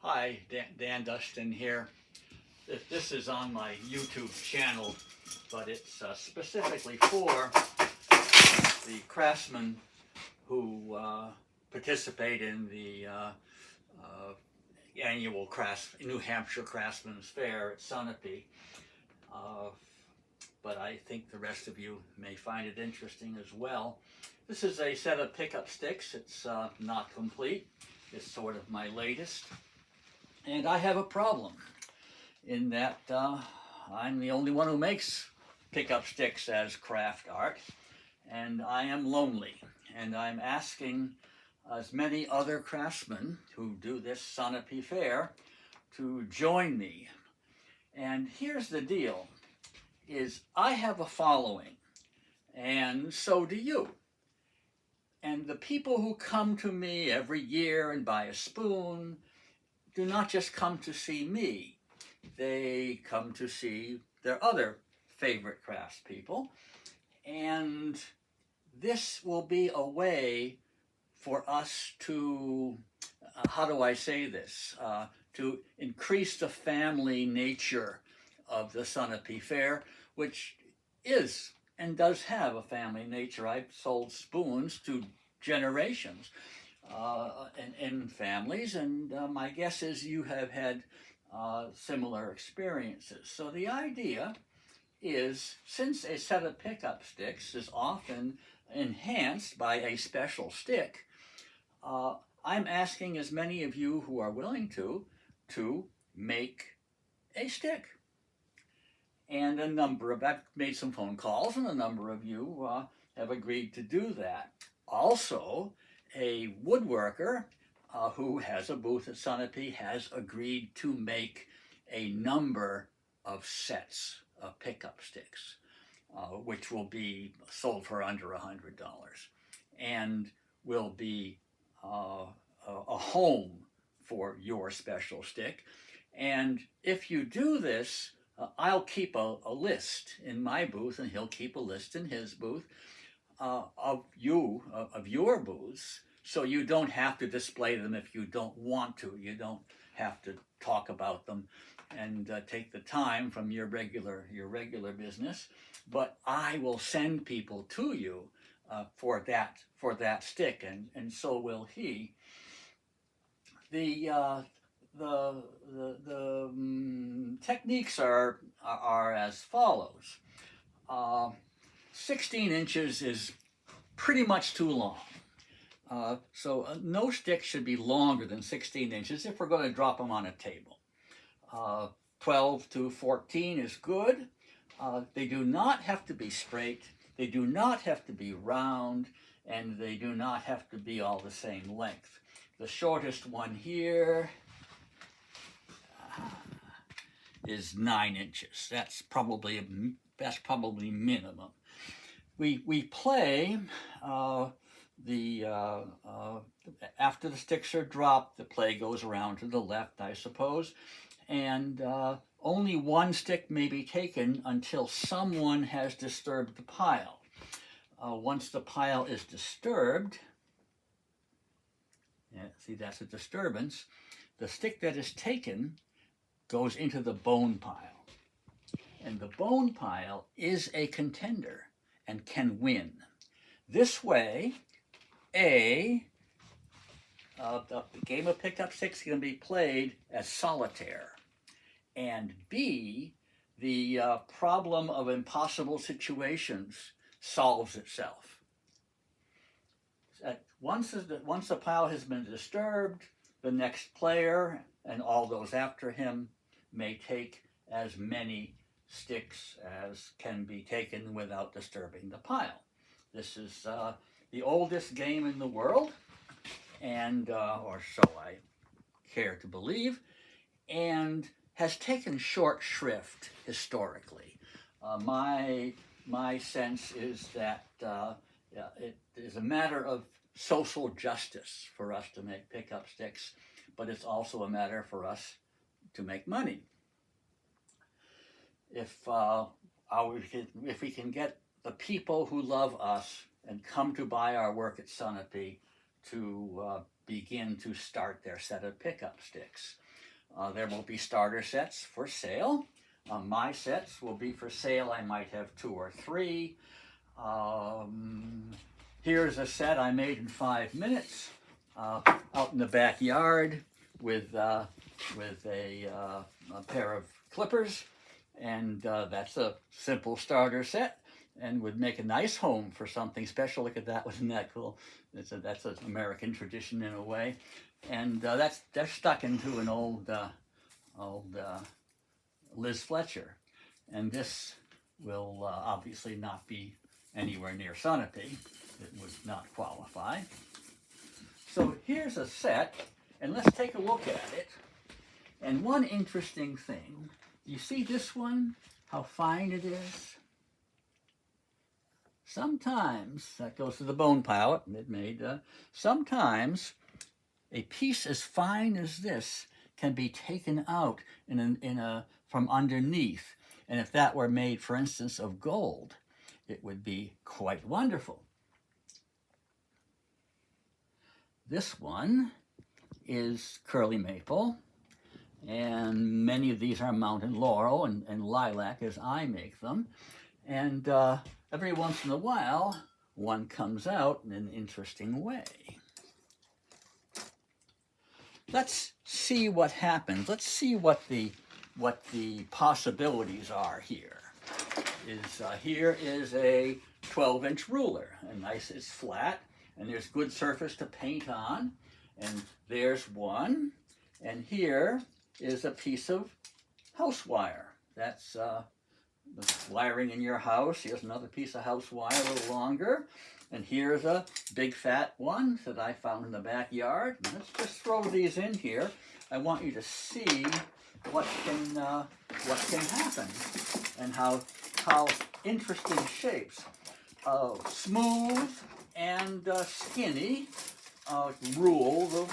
Hi, Dustin here. This is on my YouTube channel, but it's specifically for the craftsmen who participate in the annual New Hampshire Craftsmen's Fair at Sunapee. But I think the rest of you may find it interesting as well. This is a set of pickup sticks. It's not complete. It's sort of my latest. And I have a problem in that I'm the only one who makes pickup sticks as craft art, and I am lonely. And I'm asking as many other craftsmen who do this Sunapee Fair to join me. And here's the deal, is I have a following, and so do you. And the people who come to me every year and buy a spoon do not just come to see me. They come to see their other favorite craftspeople. And this will be a way for us to, how do I say this, to increase the family nature of the Sunapee Fair, which is and does have a family nature. I've sold spoons to generations in families, and my guess is you have had similar experiences. So the idea is, since a set of pickup sticks is often enhanced by a special stick, I'm asking as many of you who are willing to make a stick. And I've made some phone calls, and a number of you have agreed to do that. Also, a woodworker who has a booth at Sunapee has agreed to make a number of sets of pickup sticks, which will be sold for under $100 and will be a home for your special stick. And if you do this, I'll keep a list in my booth, and he'll keep a list in his booth of your booths, so you don't have to display them if you don't want to. You don't have to talk about them and take the time from your regular business. But I will send people to you for that stick, and so will he. The techniques are as follows. 16 inches is pretty much too long. So no stick should be longer than 16 inches if we're going to drop them on a table. 12 to 14 is good. They do not have to be straight. They do not have to be round, and they do not have to be all the same length. The shortest one here is 9 inches. That's probably minimum. We play after the sticks are dropped, the play goes around to the left, I suppose, and only one stick may be taken until someone has disturbed the pile. Once the pile is disturbed, see, that's a disturbance, the stick that is taken goes into the bone pile. And the bone pile is a contender and can win. This way, the game of pickup sticks can be played as solitaire. And B, the problem of impossible situations solves itself. Once the pile has been disturbed, the next player and all those after him may take as many sticks as can be taken without disturbing the pile. This is the oldest game in the world, and or so I care to believe, and has taken short shrift historically. My sense is that it is a matter of social justice for us to make pickup sticks, but it's also a matter for us to make money. If we can get the people who love us and come to buy our work at Sunapee to begin to start their set of pickup sticks, There will be starter sets for sale. My sets will be for sale. I might have 2 or 3. Here's a set I made in 5 minutes out in the backyard with a pair of clippers, and that's a simple starter set and would make a nice home for something special. Look at that, wasn't that cool? That's an American tradition in a way, and that's stuck into an old Liz Fletcher, and this will obviously not be anywhere near Sunapee. It would not qualify. So here's a set, and let's take a look at it. And one interesting thing, you see this one, how fine it is? Sometimes, that goes to the bone pile it made, sometimes a piece as fine as this can be taken out from underneath. And if that were made, for instance, of gold, it would be quite wonderful. This one is curly maple, and many of these are mountain laurel and lilac as I make them. And every once in a while, one comes out in an interesting way. Let's see what happens. Let's see what the possibilities are here. Here is a 12-inch ruler, and nice, it's flat, and there's good surface to paint on. And there's one, and here is a piece of house wire. That's the wiring in your house. Here's another piece of house wire, a little longer. And here's a big fat one that I found in the backyard. And let's just throw these in here. I want you to see what can happen and how interesting shapes. Smooth and skinny rule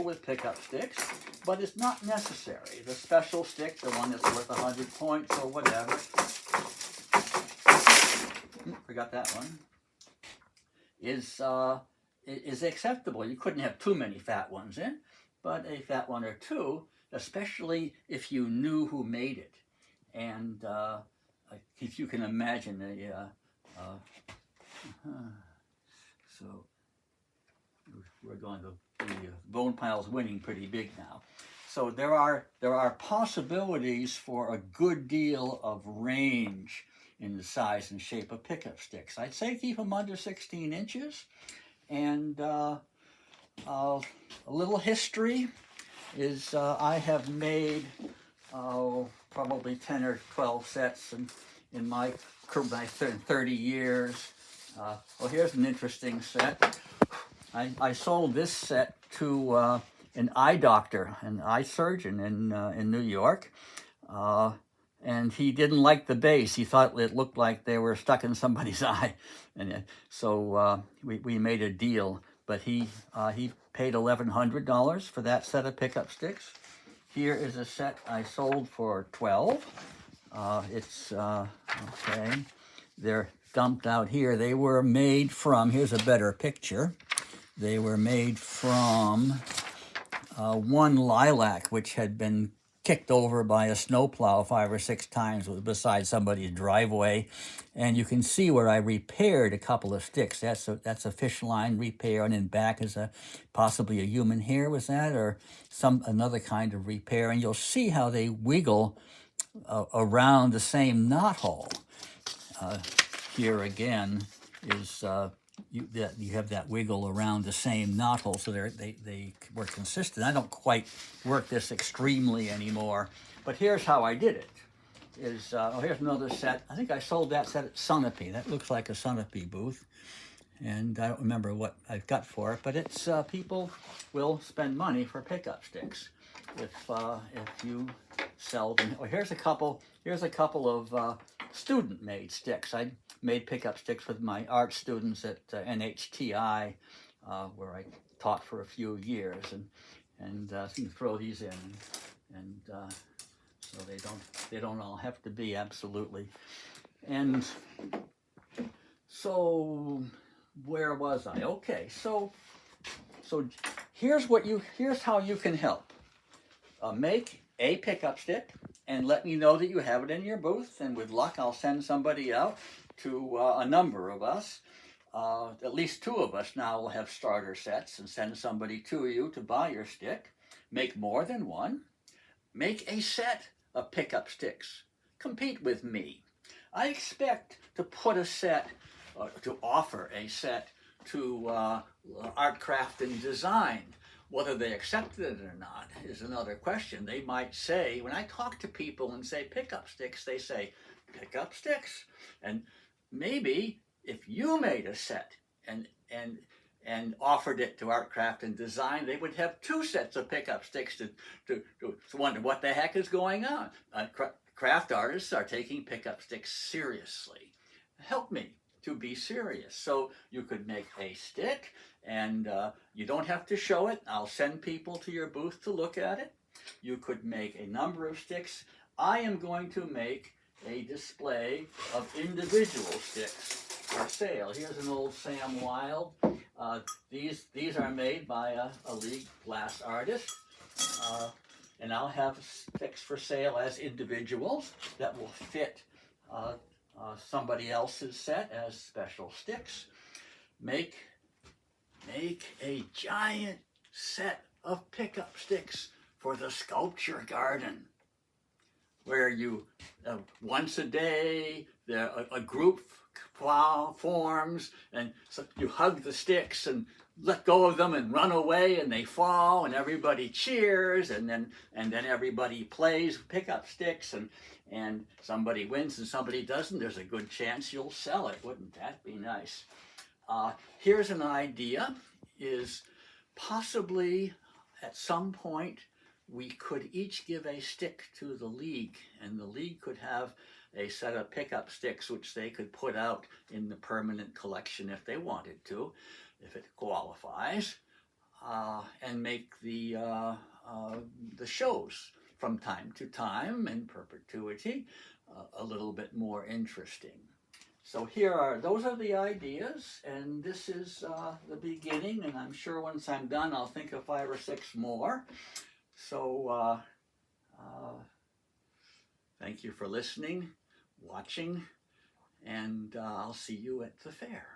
with pickup sticks, but it's not necessary. The special stick, the one that's worth 100 points or whatever, forgot that one, is acceptable. You couldn't have too many fat ones in, but a fat one or two, especially if you knew who made it. And if you can imagine so we're going to, the bone pile's winning pretty big now. So there are possibilities for a good deal of range in the size and shape of pickup sticks. I'd say keep them under 16 inches. And a little history is I have made probably 10 or 12 sets in my 30 years. Well, here's an interesting set. I sold this set to an eye doctor, an eye surgeon in New York, and he didn't like the base. He thought it looked like they were stuck in somebody's eye, and so we made a deal. But he paid $1,100 for that set of pickup sticks. Here is a set I sold for $12. It's okay. They're dumped out here. They were made from, here's a better picture. They were made from one lilac, which had been kicked over by a snowplow 5 or 6 times beside somebody's driveway. And you can see where I repaired a couple of sticks. That's a fish line repair, and in back is possibly a human hair, was that, or another kind of repair. And you'll see how they wiggle around the same knot hole. Here again is you have that wiggle around the same knot hole, so they were consistent. I don't quite work this extremely anymore, but here's how I did it. Here's another set. I think I sold that set at Sunapee. That looks like a Sunapee booth, and I don't remember what I've got for it, but it's people will spend money for pickup sticks if you sell them. Oh, here's a couple of student-made sticks. I made pickup sticks with my art students at NHTI, where I taught for a few years, and so you throw these in, and so they don't all have to be absolutely. And so where was I? Okay, so here's how you can help. make a pickup stick and let me know that you have it in your booth, and with luck I'll send somebody out to a number of us. At least 2 of us now will have starter sets, and send somebody to you to buy your stick. Make more than one. Make a set of pickup sticks. Compete with me. I expect to put a set, to offer a set to art, craft, and design. Whether they accepted it or not is another question. They might say, when I talk to people and say pickup sticks, they say pickup sticks. And maybe if you made a set and offered it to art, craft, and design, they would have 2 sets of pickup sticks to wonder what the heck is going on. Craft artists are taking pickup sticks seriously. Help me to be serious. So you could make a stick, and you don't have to show it. I'll send people to your booth to look at it. You could make a number of sticks. I am going to make a display of individual sticks for sale. Here's an old Sam Wilde. These are made by a League glass artist, and I'll have sticks for sale as individuals that will fit somebody else's set as special sticks. Make a giant set of pickup sticks for the sculpture garden, where you once a day a group forms, and so you hug the sticks and let go of them and run away, and they fall, and everybody cheers, and then everybody plays pickup sticks, and somebody wins and somebody doesn't. There's a good chance you'll sell it. Wouldn't that be nice? Here's an idea: is possibly at some point we could each give a stick to the League, and the League could have a set of pickup sticks which they could put out in the permanent collection if they wanted to, if it qualifies, and make the shows from time to time in perpetuity a little bit more interesting. So those are the ideas, and this is the beginning, and I'm sure once I'm done I'll think of 5 or 6 more. So thank you for listening, watching, and I'll see you at the fair.